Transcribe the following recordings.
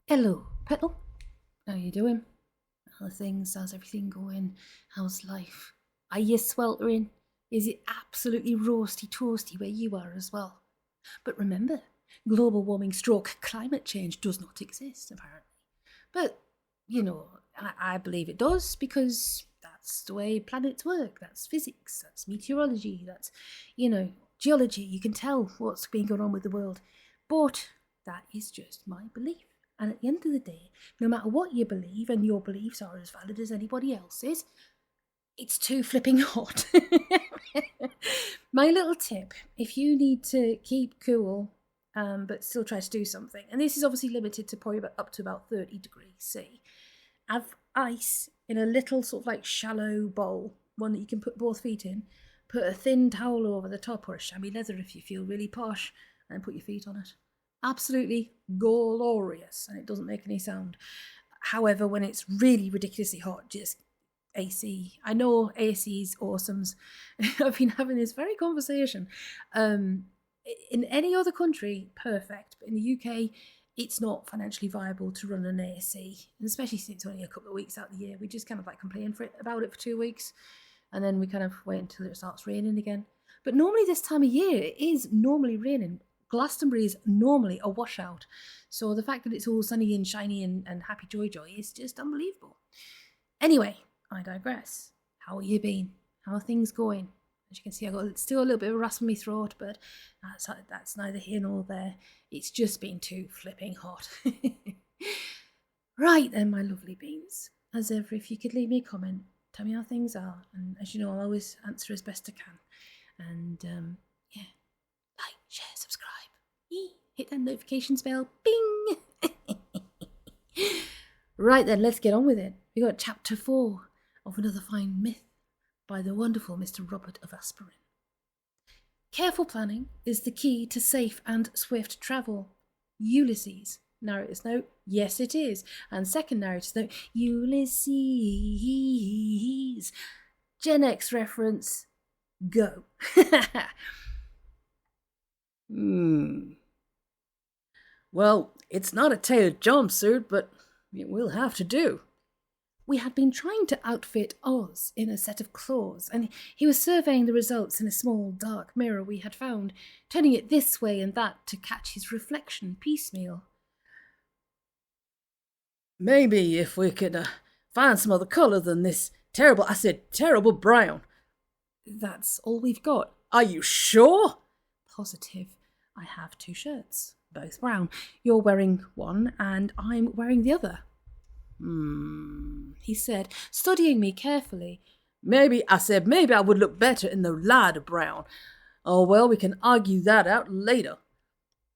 Hello, Petal. How you doing? How are things? How's everything going? How's life? Are you sweltering? Is it absolutely roasty toasty where you are as well? But remember, global warming stroke climate change does not exist, apparently. But, I believe it does because that's the way planets work. That's physics, that's meteorology, that's, geology. You can tell what's been going on with the world. But that is just my belief. And at the end of the day, no matter what you believe, and your beliefs are as valid as anybody else's, it's too flipping hot. My little tip, if you need to keep cool, but still try to do something, and this is obviously limited to probably up to about 30 degrees C, have ice in a little sort of like shallow bowl, one that you can put both feet in, put a thin towel over the top, or a chamois leather if you feel really posh, and put your feet on it. Absolutely glorious, and it doesn't make any sound. However, when it's really ridiculously hot, just AC. I know AC's awesomes. I've been having this very conversation. In any other country, perfect, but in the UK, it's not financially viable to run an AC, and especially since it's only a couple of weeks out of the year. We just kind of like complain about it for 2 weeks, and then we kind of wait until it starts raining again. But normally this time of year, it is normally raining. Glastonbury is normally a washout. So the fact that it's all sunny and shiny and happy joy is just unbelievable. Anyway, I digress. How have you been? How are things going? As you can see, I've got still a little bit of a rasp in my throat, but that's neither here nor there. It's just been too flipping hot. Right then, my lovely beans. As ever, if you could leave me a comment, tell me how things are. And as you know, I'll always answer as best I can. And yeah. Like, share, subscribe. Hit that notifications bell. Bing! Right then, let's get on with it. We got chapter 4 of another fine myth by the wonderful Mr. Robert of Aspirin. Careful planning is the key to safe and swift travel. Ulysses. Narrator's note, yes it is. And second narrator's note, Ulysses. Genx reference, go. Well, it's not a tailored jumpsuit, but it will have to do. We had been trying to outfit Aahz in a set of claws, and he was surveying the results in a small dark mirror we had found, turning it this way and that to catch his reflection piecemeal. Maybe if we could find some other colour than this terrible brown. That's all we've got. Are you sure? Positive. I have 2 shirts, both brown. You're wearing one and I'm wearing the other. He said, studying me carefully. Maybe I would look better in the lighter brown. Oh, well, we can argue that out later.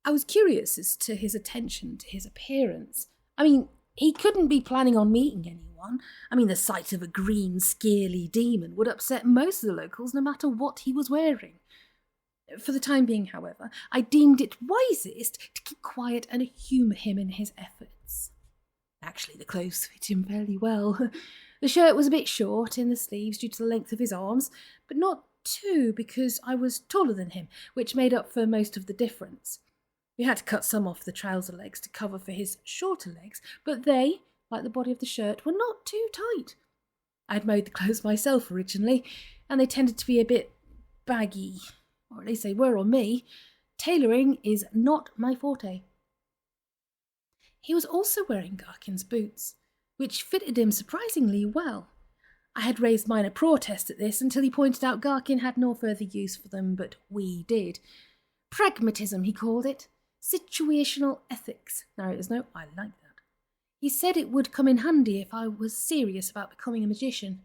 I was curious as to his attention to his appearance. I mean, he couldn't be planning on meeting anyone. I mean, the sight of a green, scaly demon would upset most of the locals no matter what he was wearing. For the time being, however, I deemed it wisest to keep quiet and humour him in his efforts. Actually, the clothes fit him fairly well. The shirt was a bit short in the sleeves due to the length of his arms, but not too because I was taller than him, which made up for most of the difference. We had to cut some off the trouser legs to cover for his shorter legs, but they, like the body of the shirt, were not too tight. I'd made the clothes myself originally, and they tended to be a bit baggy. Or at least they were on me. Tailoring is not my forte. He was also wearing Garkin's boots, which fitted him surprisingly well. I had raised minor protest at this until he pointed out Garkin had no further use for them, but we did. Pragmatism, he called it. Situational ethics. Narrator's note, I like that. He said it would come in handy if I was serious about becoming a magician.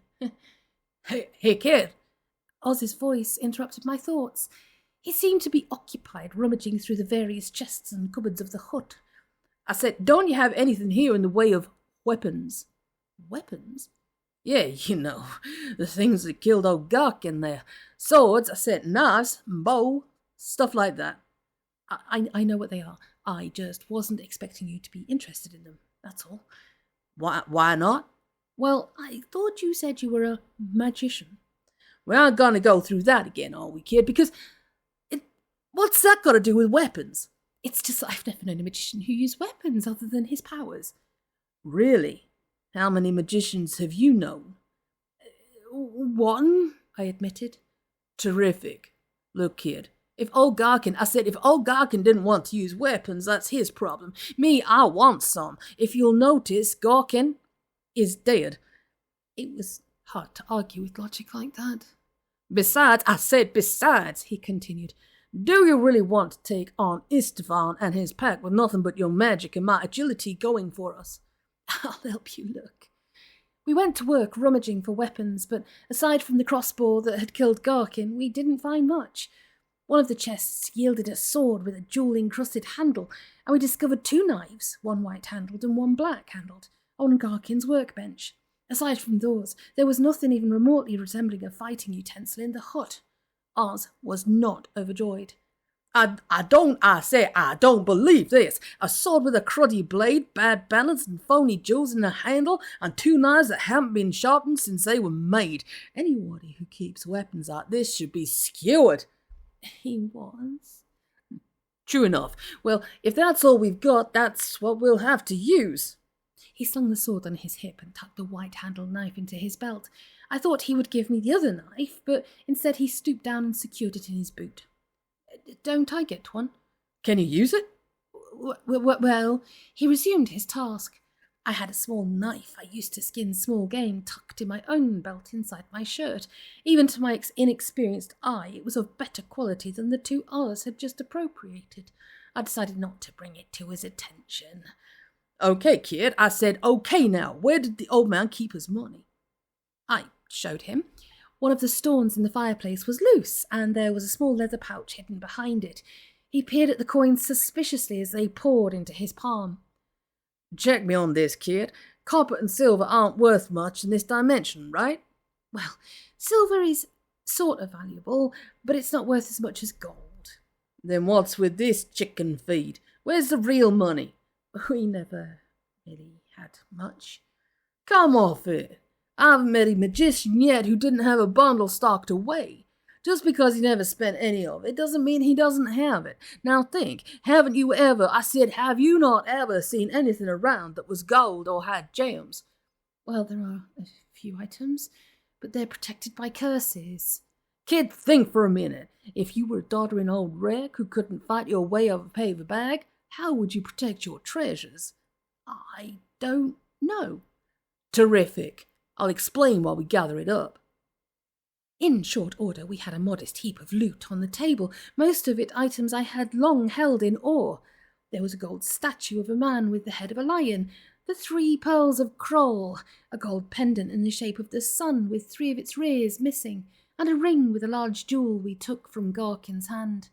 Hey kid. Oz's voice interrupted my thoughts. He seemed to be occupied rummaging through the various chests and cupboards of the hut. I said, don't you have anything here in the way of weapons? Weapons? Yeah, the things that killed old Garkin there. Swords, I said, knives, bow, stuff like that. I know what they are. I just wasn't expecting you to be interested in them, that's all. Why not? Well, I thought you said you were a magician. We aren't going to go through that again, are we, kid? Because what's that got to do with weapons? It's just that I've never known a magician who used weapons other than his powers. Really? How many magicians have you known? One, I admitted. Terrific. Look, kid, if old Garkin didn't want to use weapons, that's his problem. Me, I want some. If you'll notice, Garkin is dead. It was hard to argue with logic like that. Besides, he continued, do you really want to take on Istvan and his pack with nothing but your magic and my agility going for us? I'll help you look. We went to work rummaging for weapons, but aside from the crossbow that had killed Garkin, we didn't find much. One of the chests yielded a sword with a jewel-encrusted handle, and we discovered 2 knives, one white-handled and one black-handled, on Garkin's workbench. Aside from those, there was nothing even remotely resembling a fighting utensil in the hut. Aahz was not overjoyed. I don't believe this. A sword with a cruddy blade, bad balance, and phony jewels in the handle, and 2 knives that haven't been sharpened since they were made. Anybody who keeps weapons like this should be skewered. He was. True enough. Well, if that's all we've got, that's what we'll have to use. He slung the sword on his hip and tucked the white-handled knife into his belt. I thought he would give me the other knife, but instead he stooped down and secured it in his boot. Don't I get one? Can you use it? Well, he resumed his task. I had a small knife I used to skin small game tucked in my own belt inside my shirt. Even to my inexperienced eye, it was of better quality than the 2 Aahz had just appropriated. I decided not to bring it to his attention. Okay, kid, I said okay now. Where did the old man keep his money? I showed him. One of the stones in the fireplace was loose, and there was a small leather pouch hidden behind it. He peered at the coins suspiciously as they poured into his palm. Check me on this, kid. Copper and silver aren't worth much in this dimension, right? Well, silver is sort of valuable, but it's not worth as much as gold. Then what's with this chicken feed? Where's the real money? We never really had much. Come off it. I haven't met a magician yet who didn't have a bundle stocked away. Just because he never spent any of it doesn't mean he doesn't have it. Now think, have you not ever seen anything around that was gold or had gems? Well, there are a few items, but they're protected by curses. Kid, think for a minute. If you were a doddering old wreck who couldn't fight your way out of a paper bag, how would you protect your treasures? I don't know. Terrific. I'll explain while we gather it up. In short order, we had a modest heap of loot on the table, most of it items I had long held in awe. There was a gold statue of a man with the head of a lion, the 3 pearls of Kroll, a gold pendant in the shape of the sun with 3 of its rays missing, and a ring with a large jewel we took from Garkin's hand.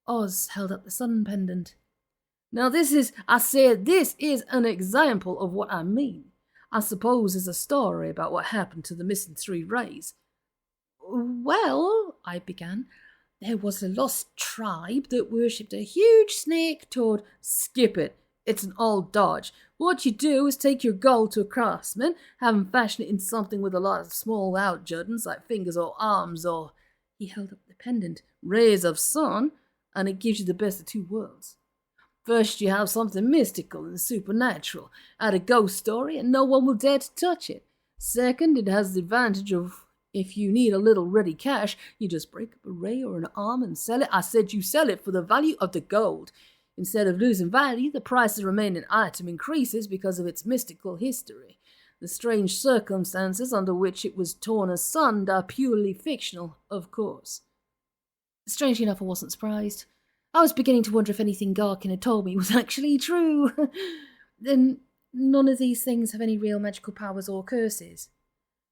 Aahz held up the sun pendant. Now this is an example of what I mean. I suppose there's a story about what happened to the missing 3 rays. Well, I began, there was a lost tribe that worshipped a huge snake toad. Skip it. It's an old dodge. What you do is take your gold to a craftsman, have him fashion it in something with a lot of small outjuttings like fingers or arms or, he held up the pendant, rays of sun, and it gives you the best of 2 worlds. First, you have something mystical and supernatural, add a ghost story, and no one will dare to touch it. Second, it has the advantage of, if you need a little ready cash, you just break up a ray or an arm and sell it. I said you sell it for the value of the gold. Instead of losing value, the price of the remaining item increases because of its mystical history. The strange circumstances under which it was torn asunder are purely fictional, of course. Strangely enough, I wasn't surprised. I was beginning to wonder if anything Garkin had told me was actually true. Then none of these things have any real magical powers or curses.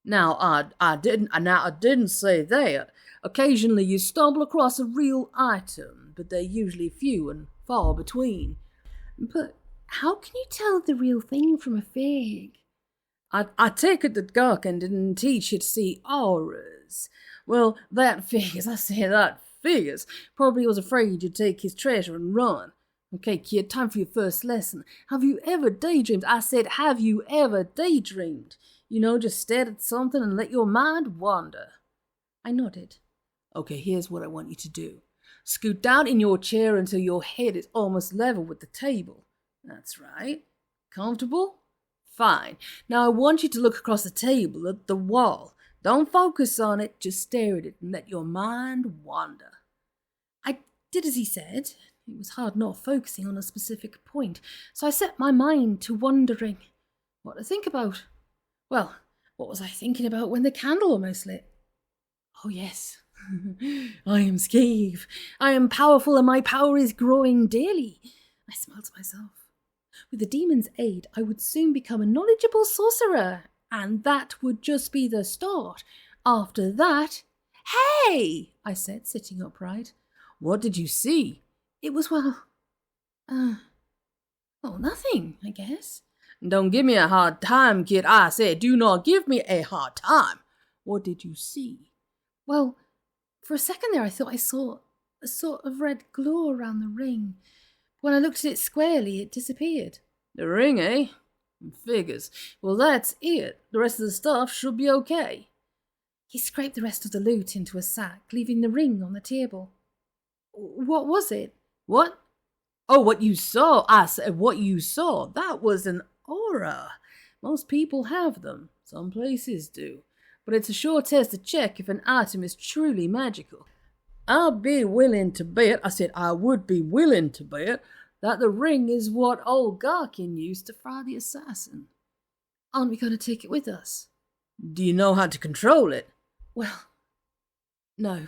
Now, I didn't say that. Occasionally you stumble across a real item, but they're usually few and far between. But how can you tell the real thing from a fake? I take it that Garkin didn't teach you to see auras. Well, that figures. Probably was afraid you'd take his treasure and run. Okay, kid, time for your first lesson. Have you ever daydreamed? I said, have you ever daydreamed? You know, just stared at something and let your mind wander. I nodded. Okay, here's what I want you to do. Scoot down in your chair until your head is almost level with the table. That's right. Comfortable? Fine. Now I want you to look across the table at the wall. Don't focus on it, just stare at it and let your mind wander. I did as he said. It was hard not focusing on a specific point, so I set my mind to wondering what to think about. Well, what was I thinking about when the candle almost lit? Oh yes, I am Skeeve. I am powerful and my power is growing daily. I smiled to myself. With the demon's aid, I would soon become a knowledgeable sorcerer, and that would just be the start. After that... Hey! I said, sitting upright. What did you see? It was, nothing, I guess. Don't give me a hard time, kid. I said, do not give me a hard time. What did you see? Well, for a second there I thought I saw a sort of red glow around the ring. When I looked at it squarely, it disappeared. The ring, eh? Figures. Well, that's it. The rest of the stuff should be okay. He scraped the rest of the loot into a sack, leaving the ring on the table. What was it? What? Oh, what you saw. I said what you saw. That was an aura. Most people have them. Some places do. But it's a sure test to check if an item is truly magical. I'll be willing to bet, I said I would be willing to bet, that the ring is what old Garkin used to fry the assassin. Aren't we going to take it with us? Do you know how to control it? Well, no.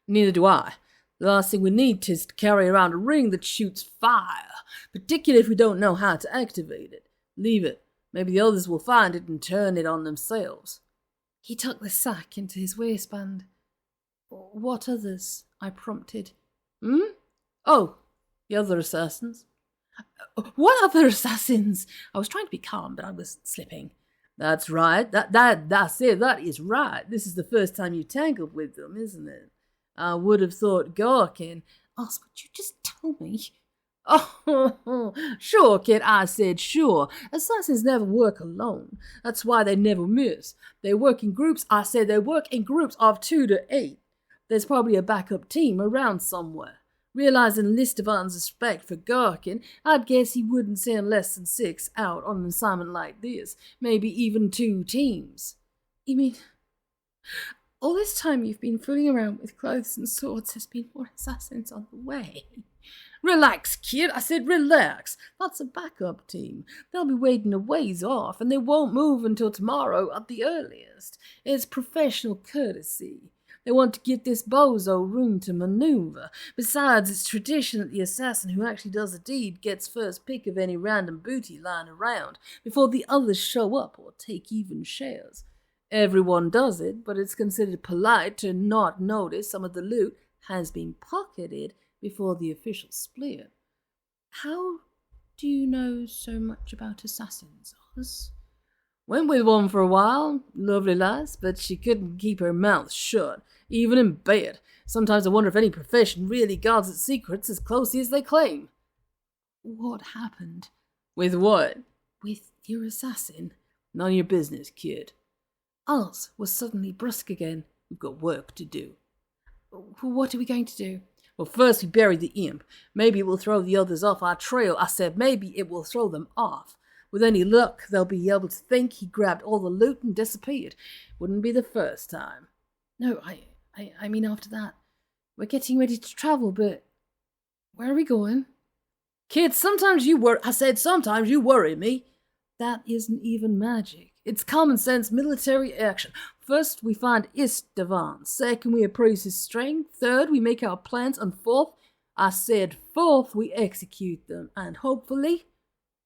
Neither do I. The last thing we need is to carry around a ring that shoots fire, particularly if we don't know how to activate it. Leave it. Maybe the others will find it and turn it on themselves. He tucked the sack into his waistband. What others? I prompted. Oh, the other assassins. What other assassins? I was trying to be calm, but I was slipping. That's right. That's it. That is right. This is the first time you tangled with them, isn't it? I would have thought Garkin. Aahz, would you just tell me? Oh, sure, kid, I said sure. Assassins never work alone. That's why they never miss. They work in groups. I said they work in groups of 2 to 8. There's probably a backup team around somewhere. Realizing Listavan's respect for Garkin, I'd guess he wouldn't send less than 6 out on an assignment like this. Maybe even 2 teams. You mean... all this time you've been fooling around with clothes and swords, there's been more assassins on the way. Relax, kid. I said relax. That's a backup team. They'll be waiting a ways off, and they won't move until tomorrow at the earliest. It's professional courtesy. They want to give this bozo room to maneuver. Besides, it's tradition that the assassin who actually does the deed gets first pick of any random booty lying around before the others show up or take even shares. Everyone does it, but it's considered polite to not notice some of the loot has been pocketed before the official split. How do you know so much about assassins, Aahz? Went with one for a while, lovely lass, but she couldn't keep her mouth shut, even in bed. Sometimes I wonder if any profession really guards its secrets as closely as they claim. What happened? With what? With your assassin? None of your business, kid. Aahz was suddenly brusque again. We've got work to do. What are we going to do? Well, first we bury the imp. Maybe it will throw the others off our trail. I said maybe it will throw them off. With any luck, they'll be able to think he grabbed all the loot and disappeared. Wouldn't be the first time. No, I mean after that. We're getting ready to travel, but where are we going? Kid, sometimes you worry. I said sometimes you worry me. That isn't even magic. It's common sense military action. First, we find Istvan. Second, we appraise his strength. Third, we make our plans. And fourth, I said fourth, we execute them. And hopefully,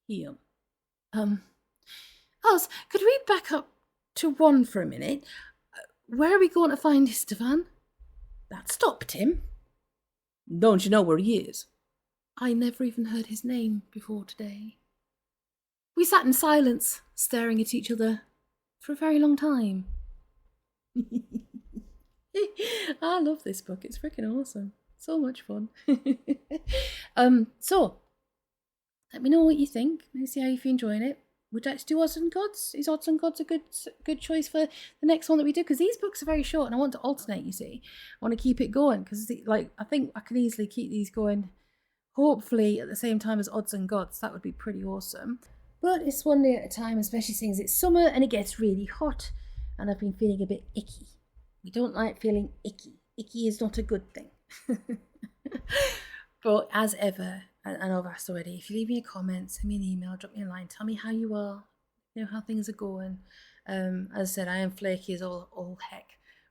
him. Aahz, could we back up to 1 for a minute? Where are we going to find Istvan? That stopped him. Don't you know where he is? I never even heard his name before today. We sat in silence, staring at each other for a very long time. I love this book. It's freaking awesome. So much fun. So, let me know what you think. Let me see how you're enjoying it. would you like to do Odds and Gods? Is Odds and Gods a good choice for the next one that we do? Because these books are very short and I want to alternate, you see. I want to keep it going because like I think I can easily keep these going, hopefully at the same time as Odds and Gods. That would be pretty awesome. But it's one day at a time, especially since it's summer and it gets really hot and I've been feeling a bit icky. We don't like feeling icky. Icky is not a good thing. But as ever, I know I've asked already, if you leave me a comment, send me an email, drop me a line, tell me how you are, how things are going. As I said, I am flaky as all heck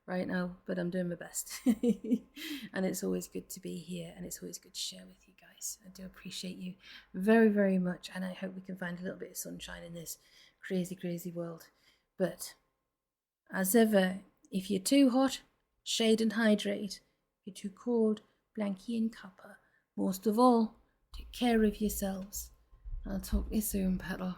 right now, but I'm doing my best. And it's always good to be here and it's always good to share with you guys. I do appreciate you very, very much, and I hope we can find a little bit of sunshine in this crazy, crazy world. But as ever, if you're too hot, shade and hydrate. If you're too cold, blankie and cuppa. Most of all, take care of yourselves. I'll talk to you soon, Petal.